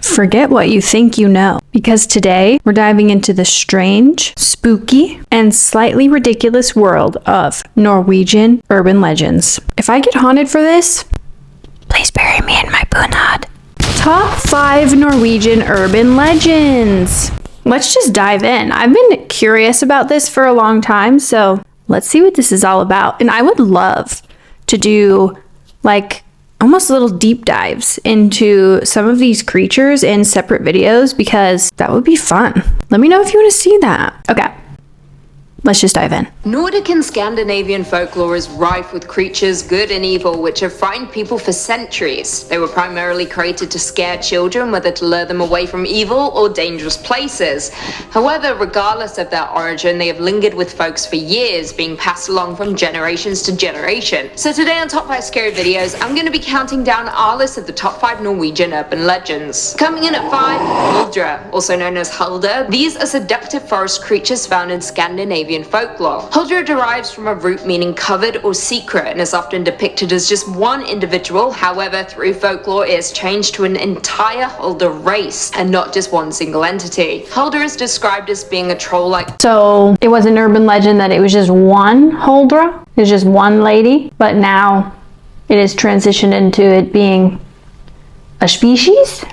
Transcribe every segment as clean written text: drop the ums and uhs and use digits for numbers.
Forget what you think you know, because today we're diving into the strange, spooky, and slightly ridiculous world of Norwegian urban legends. If I get haunted for this, please bury me in my bunad. Top 5 Norwegian urban legends. Let's just dive in. I've been curious about this for a long time, so let's see what this is all about. And I would love to do like almost little deep dives into some of these creatures in separate videos because that would be fun. Let me know if you want to see that. Okay. Let's just dive in. Nordic and Scandinavian folklore is rife with creatures, good and evil, which have frightened people for centuries. They were primarily created to scare children, whether to lure them away from evil or dangerous places. However, regardless of their origin, they have lingered with folks for years, being passed along from generations to generation. So today on Top 5 Scary Videos, I'm going to be counting down our list of the top 5 Norwegian urban legends. Coming in at 5, huldra, also known as huldra. These are seductive forest creatures found in Scandinavian folklore. Huldra derives from a root meaning covered or secret and is often depicted as just one individual. However, through folklore, it has changed to an entire huldra race and not just one single entity. Huldra is described as being a troll-like. So it was an urban legend that it was just one huldra, it was just one lady, but now it has transitioned into it being a species?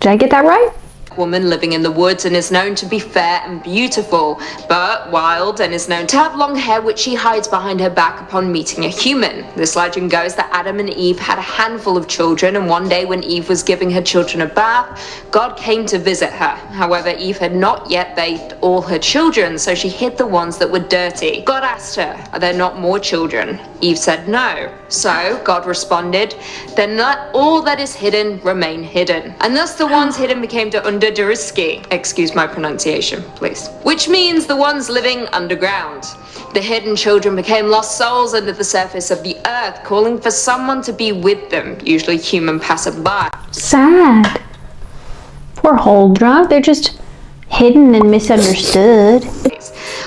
Did I get that right? Woman living in the woods and is known to be fair and beautiful, but wild, and is known to have long hair which she hides behind her back upon meeting a human. This legend goes that Adam and Eve had a handful of children, and one day when Eve was giving her children a bath, God came to visit her. However, Eve had not yet bathed all her children, so she hid the ones that were dirty. God asked her, "Are there not more children?" Eve said no. So God responded, "Then let all that is hidden remain hidden." And thus the ones hidden became to underduriski. Excuse my pronunciation, please. Which means the ones living underground. The hidden children became lost souls under the surface of the earth, calling for someone to be with them, usually human passerby. Sad. Poor huldra, they're just hidden and misunderstood.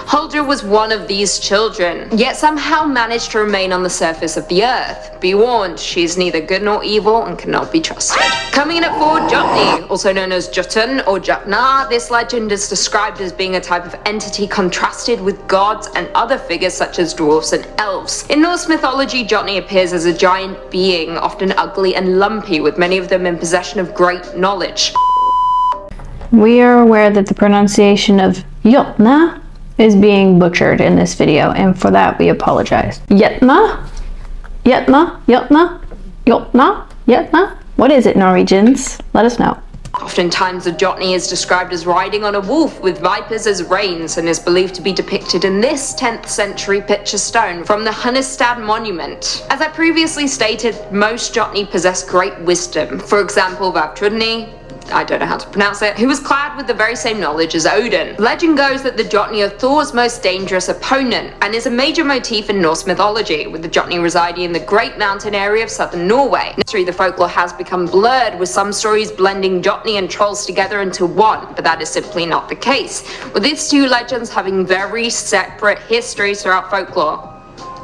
Huldra was one of these children, yet somehow managed to remain on the surface of the earth. Be warned, she is neither good nor evil and cannot be trusted. Coming in at 4, Jotne, also known as Jotne or Jotna. This legend is described as being a type of entity contrasted with gods and other figures such as dwarfs and elves. In Norse mythology, Jotne appears as a giant being, often ugly and lumpy, with many of them in possession of great knowledge. We are aware that the pronunciation of Jotne is being butchered in this video, and for that we apologize. Jotne? Jotne? Jotne? Jotne? Jotne? What is it, Norwegians? Let us know. Oftentimes, the Jotne is described as riding on a wolf with vipers as reins and is believed to be depicted in this 10th century picture stone from the Hunnestad monument. As I previously stated, most Jotne possess great wisdom. For example, Vardøger, I don't know how to pronounce it, who was clad with the very same knowledge as Odin. Legend goes that the Jotne are Thor's most dangerous opponent and is a major motif in Norse mythology, with the Jotne residing in the great mountain area of southern Norway. Naturally, the folklore has become blurred, with some stories blending Jotne and trolls together into one, but that is simply not the case, with these two legends having very separate histories throughout folklore.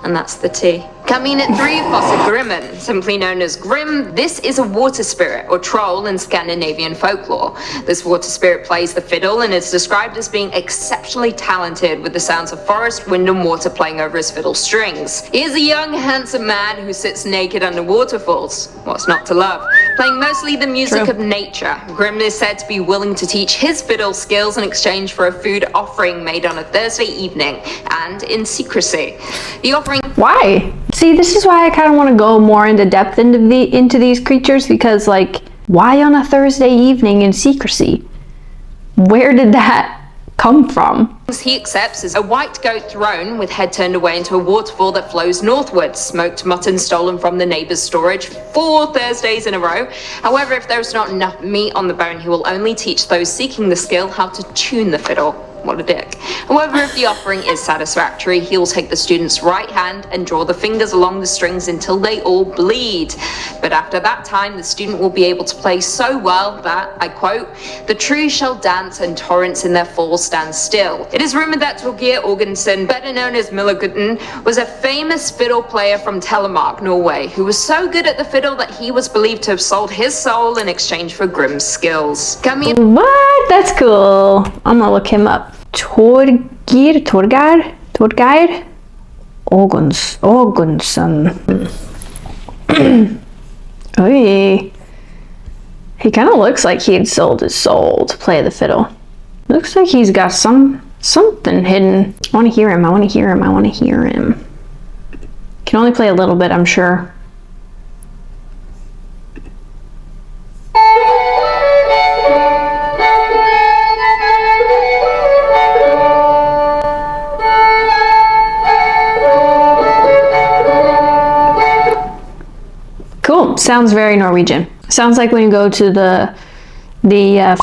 And that's the tea. Coming at 3, Fossegrimen, simply known as Grim. This is a water spirit or troll in Scandinavian folklore. This water spirit plays the fiddle and is described as being exceptionally talented with the sounds of forest, wind and water playing over his fiddle strings. He is a young, handsome man who sits naked under waterfalls. What's not to love? Playing mostly the music of nature. Grim is said to be willing to teach his fiddle skills in exchange for a food offering made on a Thursday evening and in secrecy. The offering... Why? See, this is why I kind of want to go more into depth into these creatures, because like, why on a Thursday evening in secrecy? Where did that come from? He accepts is a white goat throne with head turned away into a waterfall that flows northwards, smoked mutton stolen from the neighbor's storage 4 Thursdays in a row. However, if there's not enough meat on the bone, he will only teach those seeking the skill how to tune the fiddle. What a dick. However, if the offering is satisfactory, he'll take the student's right hand and draw the fingers along the strings until they all bleed. But after that time, the student will be able to play so well that, I quote, "the trees shall dance and torrents in their fall stand still." It is rumored that Torgeir Orgensen, better known as Millegutten, was a famous fiddle player from Telemark, Norway, who was so good at the fiddle that he was believed to have sold his soul in exchange for Grimm's skills. What? That's cool. I'm gonna look him up. Torgeir Orgensen. Oy. He kind of looks like he had sold his soul to play the fiddle. Looks like he's got something hidden. I want to hear him. I want to hear him. I want to hear him. Can only play a little bit, I'm sure. Cool. Sounds very Norwegian. Sounds like when you go to the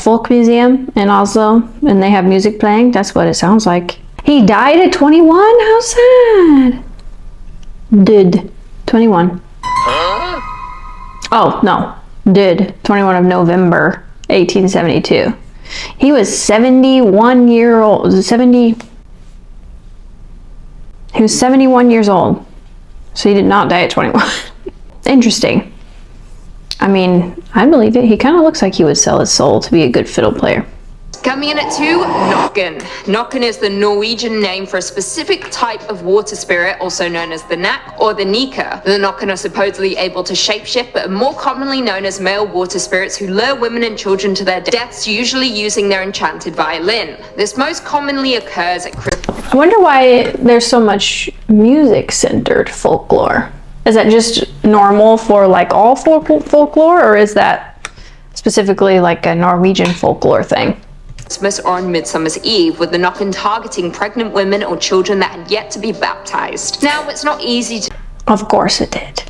folk museum in Oslo and they have music playing. That's what it sounds like. He died at 21? How sad. Did 21. Huh? Oh, no. Did 21 of November 1872. He was 71 year old. He was 71 years old. So he did not die at 21. Interesting. I mean, I believe it. He kind of looks like he would sell his soul to be a good fiddle player. Coming in at 2, Nokken. Nokken is the Norwegian name for a specific type of water spirit, also known as the Nak or the Nika. The Nokken are supposedly able to shapeshift, but are more commonly known as male water spirits who lure women and children to their deaths, usually using their enchanted violin. This most commonly occurs at Christmas. I wonder why there's so much music-centered folklore. Is that just normal for like all folklore, or is that specifically like a Norwegian folklore thing? Christmas or on Midsummer's Eve, with the Nokken targeting pregnant women or children that had yet to be baptized. Now, it's not easy to... Of course it did.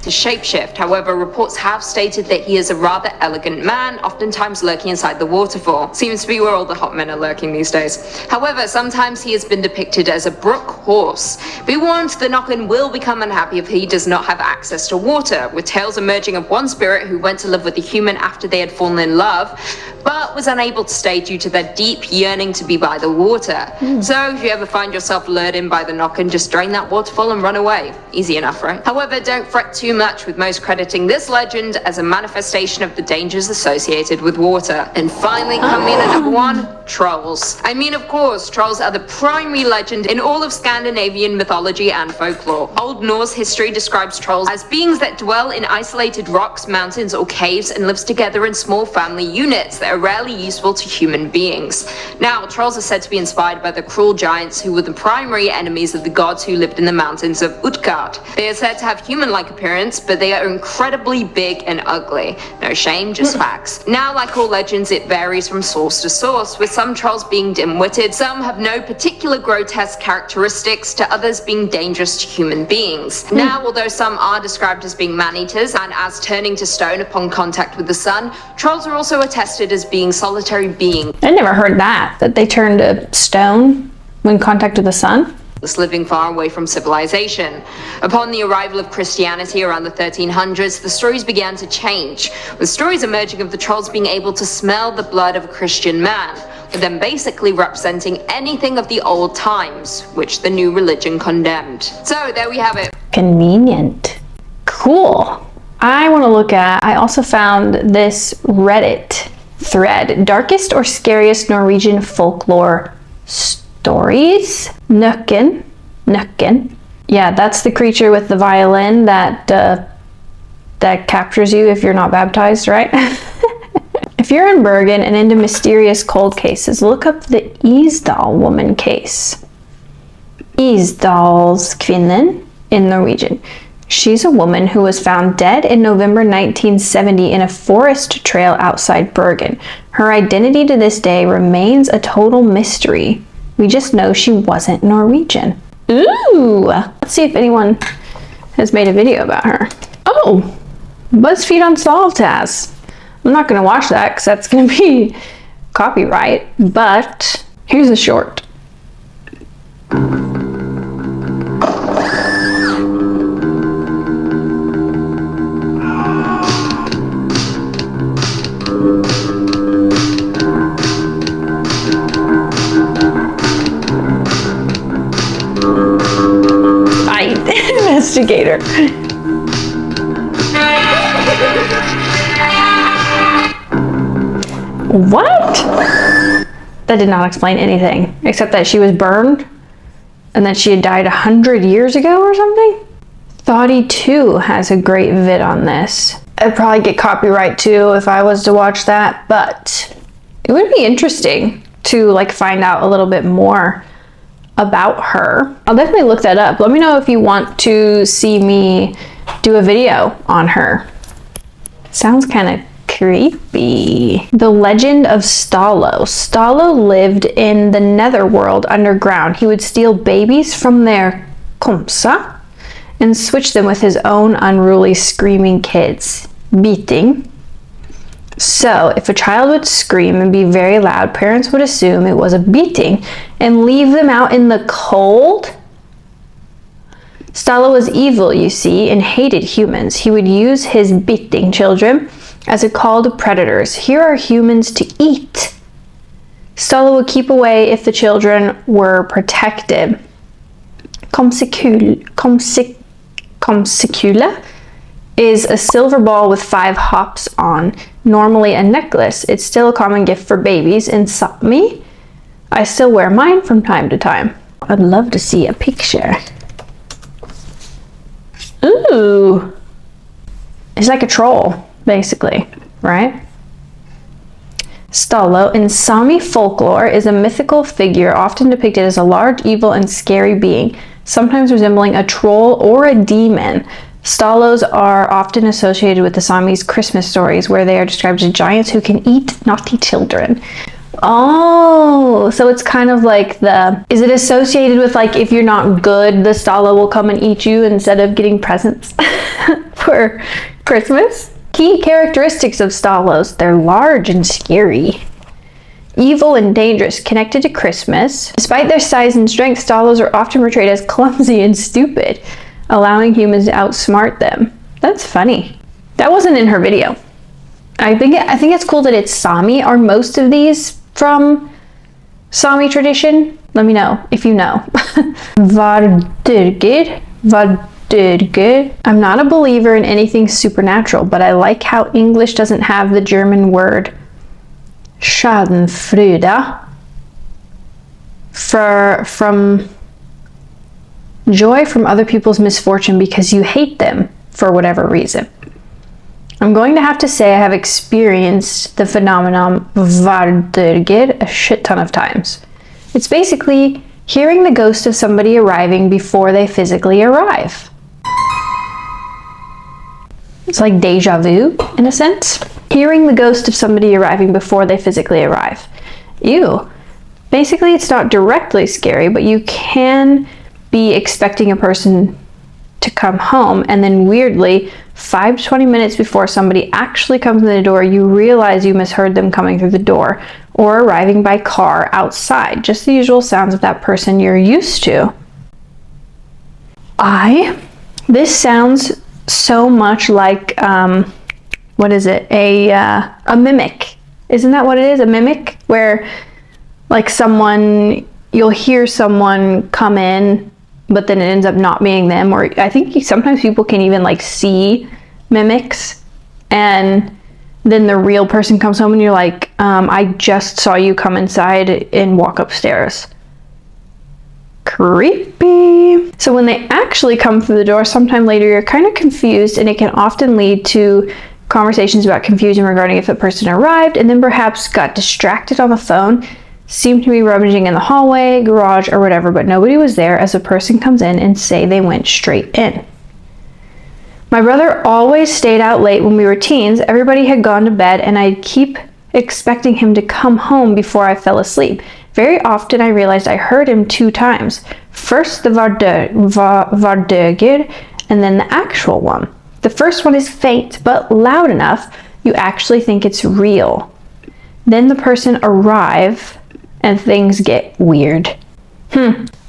to shapeshift. However, reports have stated that he is a rather elegant man, oftentimes lurking inside the waterfall. Seems to be where all the hot men are lurking these days. However, sometimes he has been depicted as a brook horse. Be warned, the Nokken will become unhappy if he does not have access to water, with tales emerging of one spirit who went to live with a human after they had fallen in love, but was unable to stay due to their deep yearning to be by the water. So if you ever find yourself lured in by the Nokken, just drain that waterfall and run away. Easy enough, right? However, don't fret too much, with most crediting this legend as a manifestation of the dangers associated with water. And finally, coming in at number 1, trolls. I mean, of course, trolls are the primary legend in all of Scandinavian mythology and folklore. Old Norse history describes trolls as beings that dwell in isolated rocks, mountains, or caves and lives together in small family units that are rarely useful to human beings. Now, trolls are said to be inspired by the cruel giants who were the primary enemies of the gods who lived in the mountains of Utgard. They are said to have human-like appearance, but they are incredibly big and ugly. No shame, just facts. Now, like all legends, it varies from source to source, with some trolls being dim-witted, some have no particular grotesque characteristics, to others being dangerous to human beings. Now, although some are described as being man-eaters and as turning to stone upon contact with the sun, trolls are also attested as being solitary beings. I never heard that they turn to stone when contact with the sun. Living far away from civilization. Upon the arrival of Christianity around the 1300s, the stories began to change, with stories emerging of the trolls being able to smell the blood of a Christian man, with them basically representing anything of the old times, which the new religion condemned. So there we have it. Convenient. Cool. I also found this Reddit thread, darkest or scariest Norwegian folklore stories. Nokken. Yeah, that's the creature with the violin that captures you if you're not baptized, right? If you're in Bergen and into mysterious cold cases, look up the Isdal woman case. Isdalskvinnen in Norwegian. She's a woman who was found dead in November 1970 in a forest trail outside Bergen. Her identity to this day remains a total mystery. We just know she wasn't Norwegian. Ooh! Let's see if anyone has made a video about her. Oh! BuzzFeed Unsolved has. I'm not gonna watch that because that's gonna be copyright, but here's a short. Investigator. What? That did not explain anything, except that she was burned and that she had died 100 years ago or something. Thoughty 2 has a great vid on this. I'd probably get copyright too if I was to watch that, but it would be interesting to like find out a little bit more about her. I'll definitely look that up. Let me know if you want to see me do a video on her. Sounds kind of creepy. The legend of Stallo. Stallo lived in the netherworld underground. He would steal babies from their komsa and switch them with his own unruly screaming kids. Beating. So, if a child would scream and be very loud, parents would assume it was a beating and leave them out in the cold. Stallo was evil, you see, and hated humans. He would use his beating children as a call to predators. Here are humans to eat. Stallo would keep away if the children were protected. Komsekula is a silver ball with 5 hops on, normally a necklace. It's still a common gift for babies. In Sápmi, I still wear mine from time to time. I'd love to see a picture. Ooh. It's like a troll, basically, right? Stallo in Sami folklore is a mythical figure often depicted as a large, evil, and scary being, sometimes resembling a troll or a demon. Stallos are often associated with the Sami's Christmas stories, where they are described as giants who can eat naughty children. Oh, so it's kind of like is it associated with like if you're not good, the Stallo will come and eat you instead of getting presents for Christmas? Key characteristics of Stallos: they're large and scary. Evil and dangerous, connected to Christmas. Despite their size and strength, Stallos are often portrayed as clumsy and stupid, allowing humans to outsmart them. That's funny. That wasn't in her video. I think it's cool that it's Sami. Are most of these from Sami tradition? Let me know if you know. Vardoger. I'm not a believer in anything supernatural, but I like how English doesn't have the German word Schadenfreude from joy from other people's misfortune because you hate them for whatever reason. I'm going to have to say I have experienced the phenomenon Vardøger a shit ton of times. It's basically hearing the ghost of somebody arriving before they physically arrive. It's like deja vu, in a sense. Hearing the ghost of somebody arriving before they physically arrive. Ew. Basically, it's not directly scary, but you can be expecting a person to come home, and then weirdly, 5 to 20 minutes before somebody actually comes in the door, you realize you misheard them coming through the door or arriving by car outside. Just the usual sounds of that person you're used to. This sounds so much like, what is it? A mimic. Isn't that what it is? A mimic? Where like you'll hear someone come in, but then it ends up not being them. Or I think sometimes people can even like see mimics, and then the real person comes home and you're like, I just saw you come inside and walk upstairs. Creepy. So when they actually come through the door sometime later, you're kind of confused, and it can often lead to conversations about confusion regarding if the person arrived and then perhaps got distracted on the phone, seemed to be rummaging in the hallway, garage, or whatever, but nobody was there as a person comes in and say they went straight in. My brother always stayed out late when we were teens. Everybody had gone to bed, and I'd keep expecting him to come home before I fell asleep. Very often I realized I heard him 2 times. First the Vardøger, and then the actual one. The first one is faint but loud enough you actually think it's real. Then the person arrive and things get weird.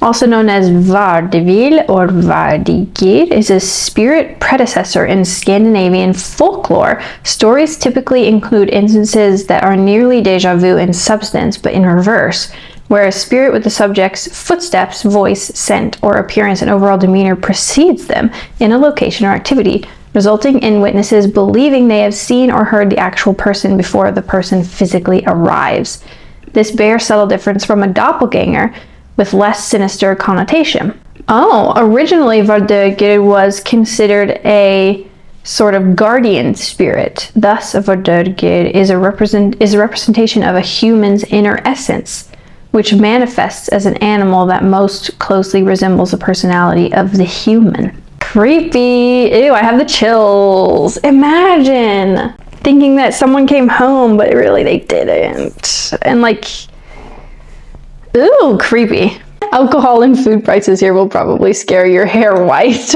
Also known as Vardøger or Vardoger, is a spirit predecessor in Scandinavian folklore. Stories typically include instances that are nearly deja vu in substance, but in reverse, where a spirit with the subject's footsteps, voice, scent, or appearance and overall demeanor precedes them in a location or activity, resulting in witnesses believing they have seen or heard the actual person before the person physically arrives. This bears subtle difference from a doppelganger, with less sinister connotation. Oh, originally Vardoger was considered a sort of guardian spirit. Thus, a Vardoger is a representation of a human's inner essence, which manifests as an animal that most closely resembles the personality of the human. Creepy. Ew, I have the chills. Imagine thinking that someone came home, but really they didn't. And like, ooh, creepy. Alcohol and food prices here will probably scare your hair white.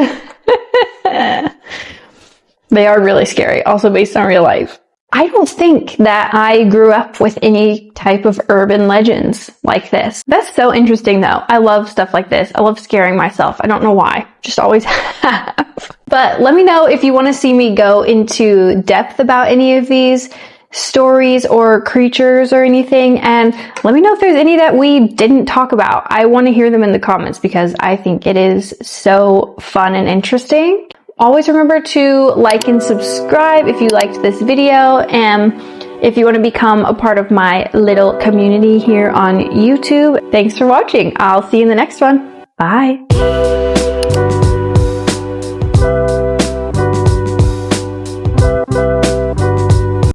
They are really scary, also based on real life. I don't think that I grew up with any type of urban legends like this. That's so interesting though. I love stuff like this. I love scaring myself. I don't know why. Just always have. But let me know if you want to see me go into depth about any of these stories or creatures or anything, and let me know if there's any that we didn't talk about. I want to hear them in the comments because I think it is so fun and interesting. Always remember to like and subscribe if you liked this video, and if you want to become a part of my little community here on YouTube. Thanks for watching. I'll see you in the next one. Bye.